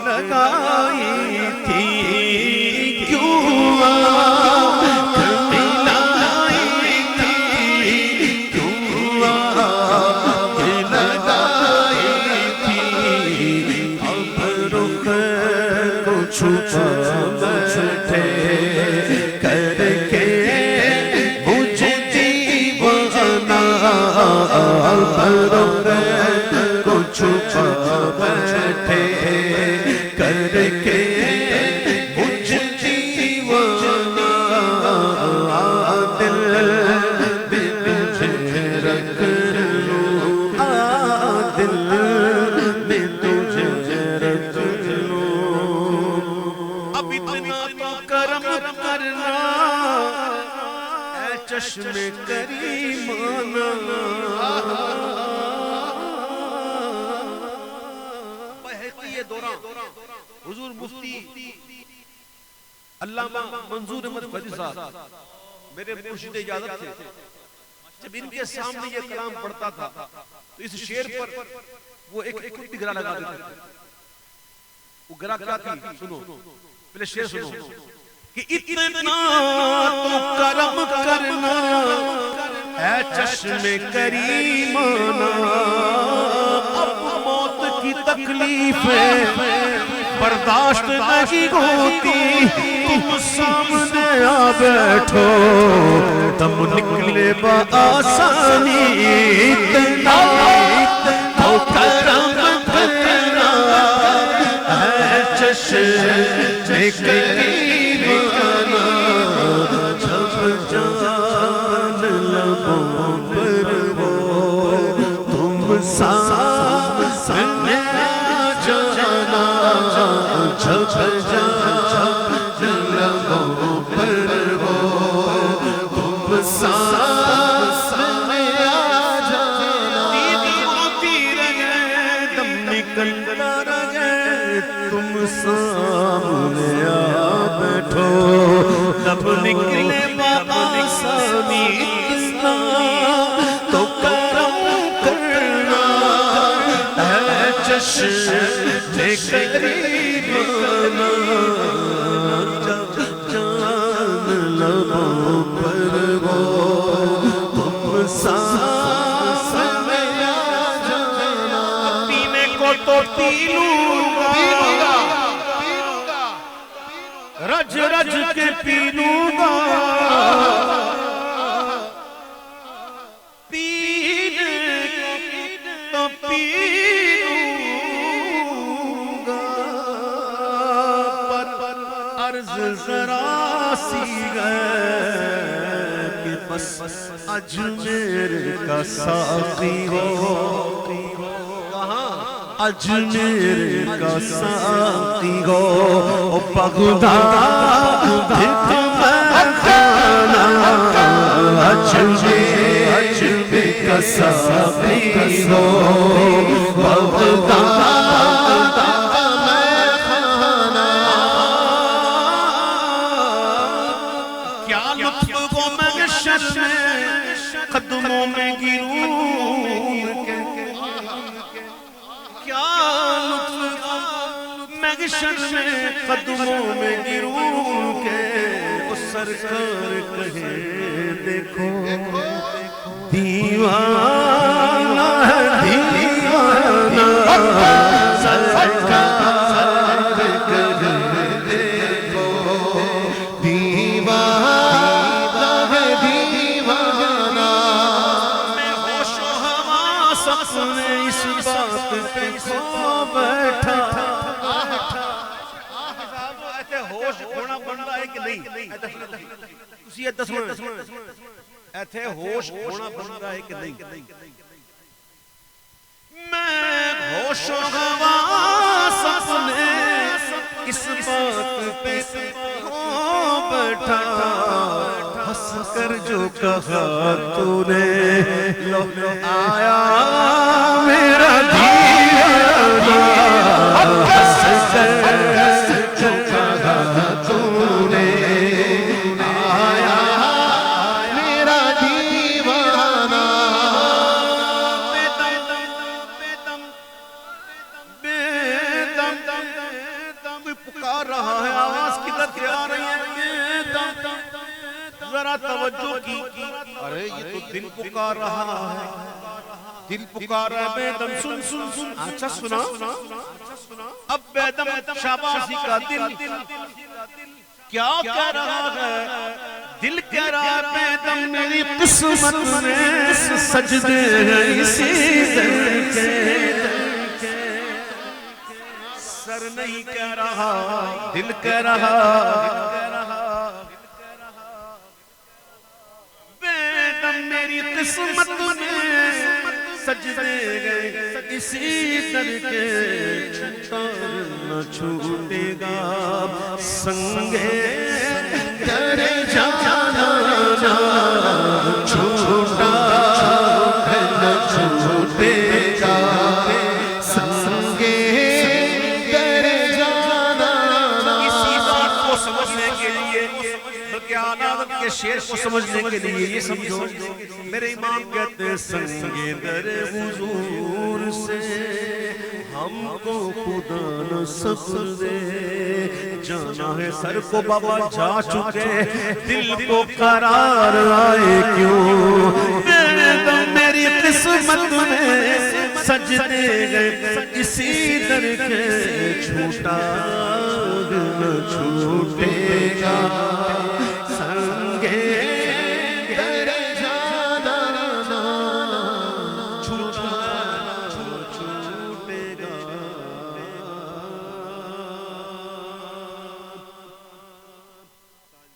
لگائی تھی کیوں آنکھ ملائی تھی کیوں آنکھ لگائی تھی اب رخ کو چھپا بیٹھے کر کے مجھے دیوانہ اب رخ کو چھپا بیٹھے کر کے مجھے دیوانہ دل میں تجھے رکھ لوں دل میں تجھے رکھ لوں اب اتنا تو کرم کرنا اے چشم کریمانہ حضور مفتی علامہ منظور احمد فیضی صاحب میرے مرشد اجازت تھے جب ان کے سامنے یہ کلام پڑھتا تھا تو اس شعر پر وہ ایک کٹی گرا لگا دیتے تھے وہ گرا کیا تھی سنو پہلے شعر سنو کہ اتنا تو کرم کرنا اے چشم کریمانہ اب موت کی تکلیفیں برداشت نہیں ہوتی تم سامنے آ بیٹھو تم نکلے بآسانی اتنا تو کرم کرنا ہے چشم کریمانہ جب جان لبوں پر ہو تم سامنے جب جان لبوں پر ہو تم سامنے آ جانا نیند ہوتی رہے دم نکلتا رہے تم سامنے آ بیٹھو تب نکلے بآسانی اتنا تو کرم کرنا ہے چشم کریمانہ جب جان لبوں پر ہو تم سامنے آ جانا پینے کو تو پی لوں گا رج رج کے پی لوں گا پینے کو تو پی ذرا سی ہے کہ بس اجمیر کا ساقی ہو اجمیر کا ساقی ہو بغداد خانہ اجمیر کا ساقی ہو بغداد قدموں میں گروں کیا لطف محشر میں قدموں میں گروں کے اس سرکار کہے دیکھو دیوانہ ہے دیوانہ سرکار کہے دیکھو دیوانہ اس بات پہ کھو بیٹھا ایسے ہوش ہونا بنتا ہے کہ نہیں تسی یہ دسواں ایسے ہوش ہونا بنتا ہے کہ نہیں میں ہوش و حواس اپنے اس بات پہ کھو بیٹھا ہنس کر جو کہا تو نے لو آیا میرا دیوانہ ہنس کر جو کہا تو نے آیا میرا دیوانہ بے دم ذرا توجہ کی، ارے یہ تو دل پکار رہا ہے، دل پکار رہا ہے بیدم، سن سن سن، اچھا سنا، اب بیدم شاباشی کا دل کیا کہہ رہا ہے؟ دل کہہ رہا ہے بیدم میری قسمت میں سجدے ہیں اسی در کے، سر نہیں کہہ رہا، دل کہہ رہا، بیدم میری قسمت میں سجدے گئے اسی در کے، چھوٹا نہ چھوٹے گا سنگے در جانا، چھوٹا نہ چھوٹے گا سنگے در جانا۔ اسی بات کو سمجھنے کے لیے بلکہ آناوت کے شعر کو سمجھنے کے لیے یہ سمجھو، میرے امام کہتے ہیں سنگے در حضور سے ہم کو خدا نہ سفر دے، جانا ہے سر کو بابا جا چکے، دل کو قرار آئے کیوں، میری قسمت میں سجدے گئے اسی در کے، چھوٹا نہ چھوٹے گا